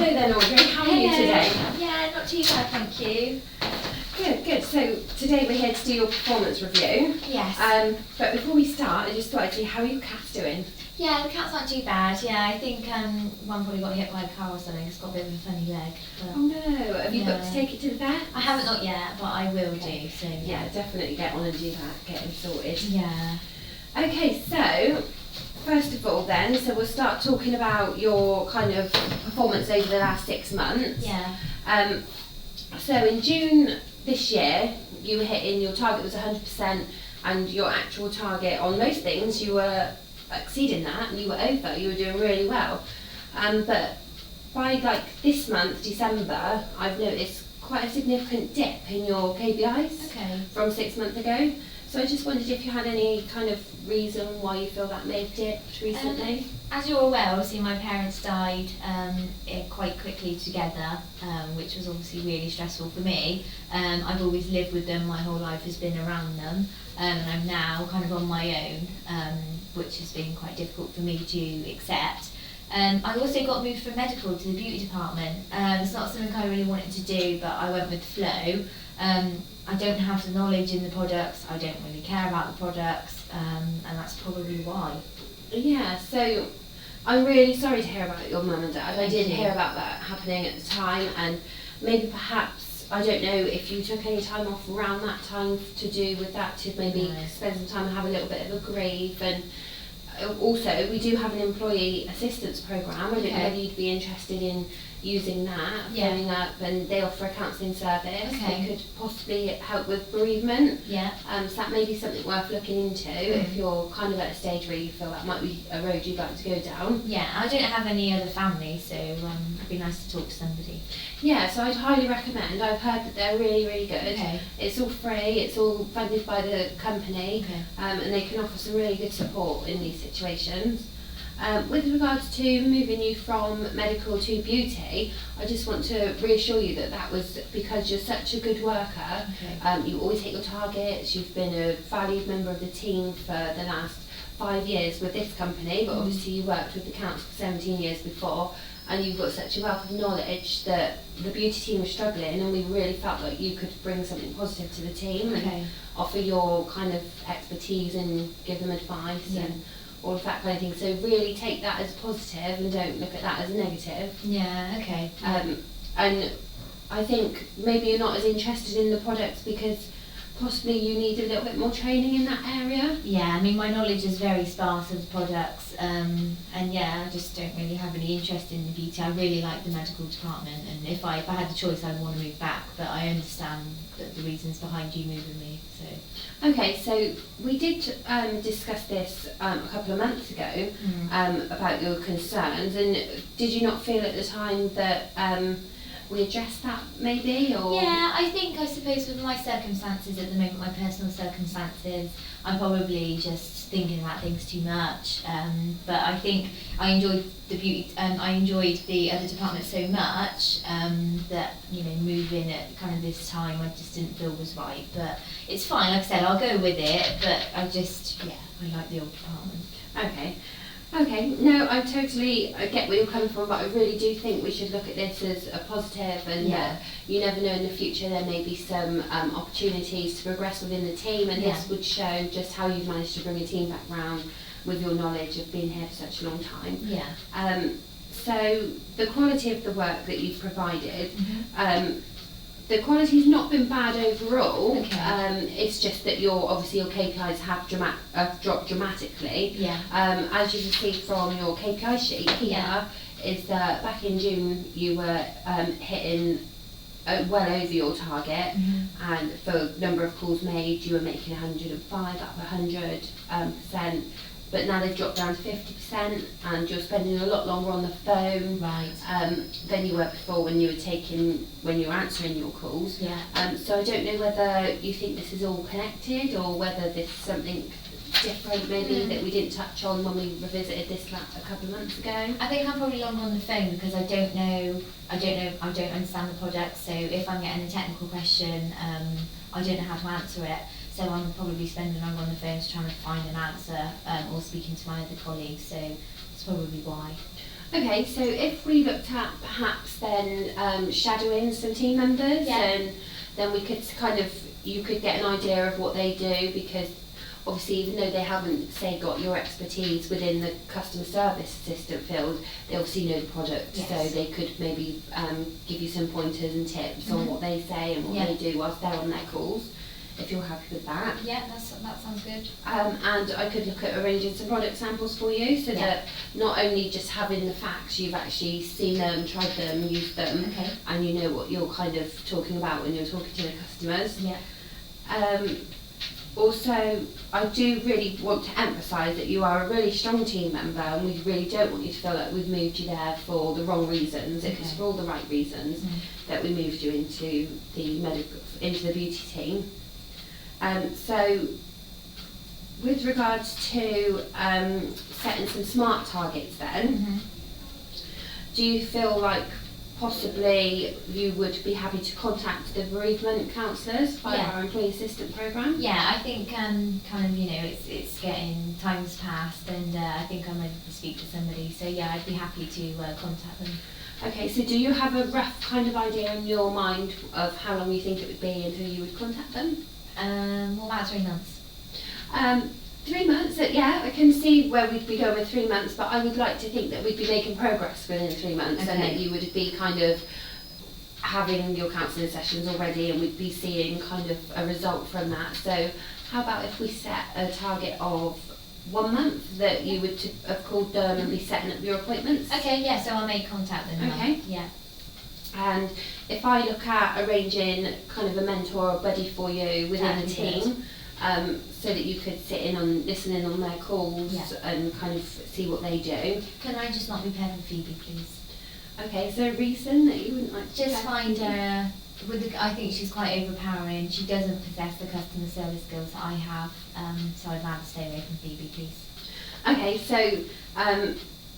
Hello then, Audrey. How are you today? Yeah, not too bad, thank you. Good, good. So today we're here to do your performance review. Yes. But before we start, I just thought I'd see how your cat's doing. Yeah, the cat's not too bad. Yeah, I think one probably got hit by a car or something. It's got a bit of a funny leg. But Oh no, have you got to take it to the vet? I haven't not yet, but I will do. So yeah, definitely get on and do that, get him sorted. Yeah. Okay, so first of all then, so we'll start talking about your kind of performance over the last 6 months. Yeah. So in June this year, you were hitting, your target was 100%, and your actual target on most things, you were exceeding that, and you were over, you were doing really well. But by like this month, December, I've noticed quite a significant dip in your KPIs from 6 months ago. So I just wondered if you had any kind of reason why you feel that may have dipped recently. As you're aware, obviously my parents died quite quickly together, which was obviously really stressful for me. I've always lived with them, my whole life has been around them, and I'm now kind of on my own, which has been quite difficult for me to accept. I also got moved from medical to the beauty department. It's not something I really wanted to do, but I went with the flow. I don't have the knowledge in the products, I don't really care about the products, and that's probably why. Yeah, so I'm really sorry to hear about your mum and dad. I did hear about that happening at the time, and maybe perhaps, I don't know if you took any time off around that time to do with that, to maybe spend some time and have a little bit of a grieve. And also, we do have an employee assistance programme. I don't know whether you'd be interested in using that, phoning up, and they offer a counselling service. They could possibly help with bereavement. So that may be something worth looking into if you're kind of at a stage where you feel that might be a road you'd like to go down. Yeah, I don't have any other family, so it'd be nice to talk to somebody. Yeah, so I'd highly recommend. I've heard that they're really, really good. It's all free, it's all funded by the company, and they can offer some really good support in these situations. With regards to moving you from medical to beauty, I just want to reassure you that that was because you're such a good worker. You always hit your targets, you've been a valued member of the team for the last 5 years with this company, but obviously you worked with the council for 17 years before, and you've got such a wealth of knowledge that the beauty team was struggling, and we really felt like you could bring something positive to the team and offer your kind of expertise and give them advice and all of that kind of thing. So really take that as positive and don't look at that as negative. And I think maybe you're not as interested in the products because possibly you need a little bit more training in that area. Yeah, I mean my knowledge is very sparse of the products, and I just don't really have any interest in the beauty. I really like the medical department, and if I had the choice I'd want to move back, but I understand the reasons behind you moving me. Okay, so we did discuss this a couple of months ago about your concerns, and did you not feel at the time that we addressed that maybe? Or? Yeah, I suppose with my circumstances at the moment, my personal circumstances, I'm probably just thinking about things too much. But I think I enjoyed the beauty, I enjoyed the other department so much that moving at kind of this time I just didn't feel was right. But it's fine, like I said, I'll go with it. But I just I like the old department. Okay, no, I totally get where you're coming from, but I really do think we should look at this as a positive, and you never know, in the future there may be some opportunities to progress within the team, and this would show just how you've managed to bring a team back round with your knowledge of being here for such a long time. So the quality of the work that you've provided, the quality's not been bad overall. It's just that your KPIs have dropped dramatically. As you can see from your KPI sheet here, is that back in June you were hitting well over your target, and for number of calls made you were making 105, up 100%. But now they've dropped down to 50%, and you're spending a lot longer on the phone than you were before when you were answering your calls. So I don't know whether you think this is all connected, or whether this is something different maybe that we didn't touch on when we revisited this a couple of months ago. I think I'm probably longer on the phone because I don't understand the product. So if I'm getting a technical question, I don't know how to answer it. So I'm probably spending longer on the phone trying to find an answer, or speaking to my other colleagues. So that's probably why. Okay, so if we looked at perhaps then shadowing some team members, and then we could you could get an idea of what they do, because obviously even though they haven't, say, got your expertise within the customer service assistant field, they obviously know the product, so they could maybe give you some pointers and tips on what they say and what they do whilst they're on their calls, if you're happy with that. Yeah, that sounds good. And I could look at arranging some product samples for you, so that not only just having the facts, you've actually seen them, tried them, used them, and you know what you're kind of talking about when you're talking to the customers. Also, I do really want to emphasise that you are a really strong team member, and we really don't want you to feel like we've moved you there for the wrong reasons. It was for all the right reasons that we moved you into the beauty team. So, with regards to setting some SMART targets then, do you feel like possibly you would be happy to contact the bereavement counsellors via our employee assistant programme? Yeah, I think kind of, you know, it's getting, time's passed, and I think I'm ready to speak to somebody, so yeah, I'd be happy to contact them. Okay, so do you have a rough kind of idea in your mind of how long you think it would be until you would contact them? What about 3 months? 3 months, yeah, I can see where we'd be going with 3 months, but I would like to think that we'd be making progress within 3 months, and that you would be kind of having your counselling sessions already, and we'd be seeing kind of a result from that. So how about if we set a target of 1 month that you would have called them and be setting up your appointments? Okay, yeah, so I'll make contact then. Okay. Yeah. And if I look at arranging kind of a mentor or buddy for you within the team, so that you could listen in on their calls and kind of see what they do. Can I just not be paired with Phoebe, please? Okay, is there a reason that you wouldn't like to just find her, I think she's quite overpowering. She doesn't possess the customer service skills that I have, so I'd rather stay away from Phoebe, please. Okay, so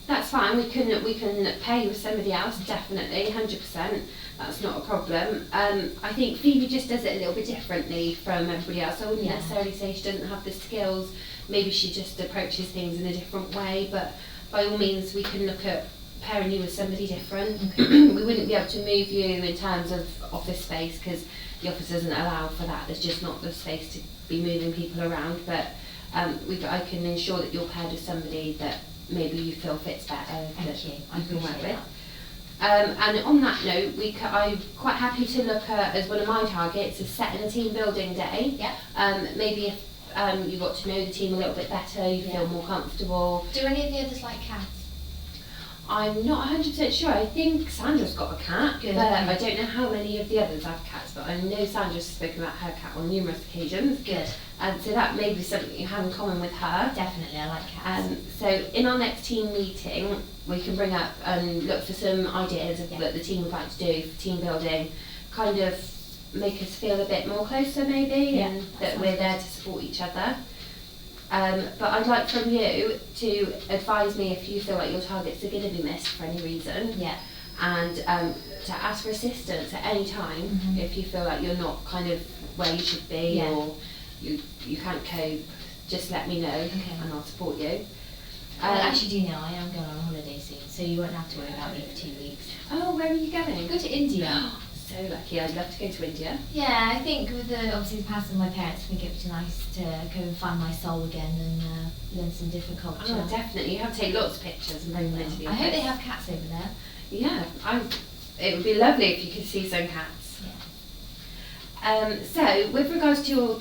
that's fine. We can pair you with somebody else, definitely, 100%. That's not a problem. I think Phoebe just does it a little bit differently from everybody else. I wouldn't necessarily say she doesn't have the skills. Maybe she just approaches things in a different way. But by all means, we can look at pairing you with somebody different. We wouldn't be able to move you in terms of office space, because the office doesn't allow for that. There's just not the space to be moving people around. But I can ensure that you're paired with somebody that maybe you feel fits better. Thank you. I appreciate that. And on that note, I'm quite happy to look at, as one of my targets, is setting a team building day. Maybe if you got to know the team a little bit better, you feel more comfortable. Do any of the others like cats? I'm not 100% sure. I think Sandra's got a cat, but I don't know how many of the others have cats, but I know Sandra's spoken about her cat on numerous occasions. Good. So that may be something you have in common with her. Definitely, I like cats. So in our next team meeting, we can bring up and look for some ideas of what the team would like to do for team building, kind of make us feel a bit more closer maybe, and that we're there to support each other. But I'd like from you to advise me if you feel like your targets are going to be missed for any reason. And to ask for assistance at any time if you feel like you're not kind of where you should be, or you can't cope, just let me know and I'll support you. I actually do know I am going on a holiday soon, so you won't have to worry about me for 2 weeks. Oh, where are you going? Go to India. So lucky. I'd love to go to India. Yeah, I think with obviously the passing of my parents, I think it would be nice to go and find my soul again and learn some different culture. Oh, definitely. You have to take lots of pictures and bring them into the office. I hope they have cats over there. Yeah, it would be lovely if you could see some cats. So, with regards to your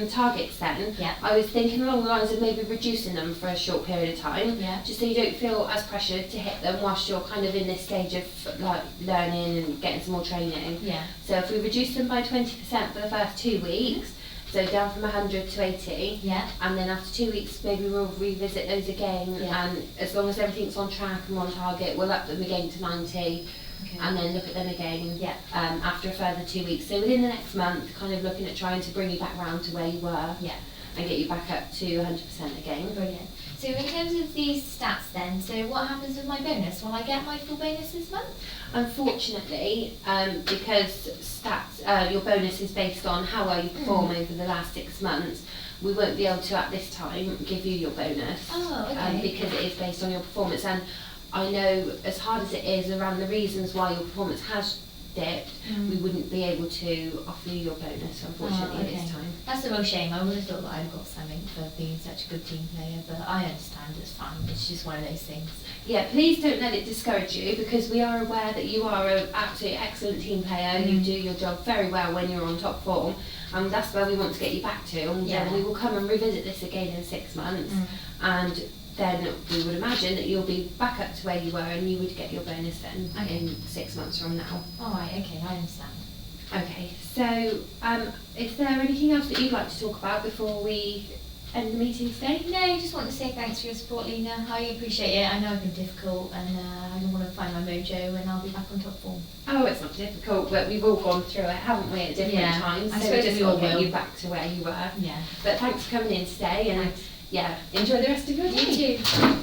targets then, I was thinking along the lines of maybe reducing them for a short period of time, just so you don't feel as pressured to hit them whilst you're kind of in this stage of like learning and getting some more training. So if we reduce them by 20% for the first 2 weeks, so down from 100 to 80, and then after 2 weeks maybe we'll revisit those again, and as long as everything's on track and on target, we'll up them again to 90. And then look at them again after a further 2 weeks. So within the next month, kind of looking at trying to bring you back round to where you were and get you back up to 100% again. Brilliant. So in terms of these stats then, so what happens with my bonus? Will I get my full bonus this month? Unfortunately, because your bonus is based on how well you perform over the last 6 months, we won't be able to at this time give you your bonus because it is based on your performance. And I know as hard as it is around the reasons why your performance has dipped, we wouldn't be able to offer you your bonus, unfortunately, this time. That's a real shame. I would have thought that I'd got something for being such a good team player, but I understand, it's fine. It's just one of those things. Yeah, please don't let it discourage you, because we are aware that you are an absolutely excellent team player. You do your job very well when you're on top form, and that's where we want to get you back to. And then we will come and revisit this again in 6 months, and then we would imagine that you'll be back up to where you were, and you would get your bonus then in 6 months from now. Alright, okay, I understand. Okay, so is there anything else that you'd like to talk about before we end the meeting today? No, I just want to say thanks for your support, Lena. I appreciate it. I know I've been difficult, and I want to find my mojo, and I'll be back on top form. Oh, it's not difficult, but we've all gone through it, haven't we, at different times? I So suppose we just we all want to get will. you back to where you were. Yeah. But thanks for coming in today, and Thanks. yeah, enjoy the rest of your day. You too.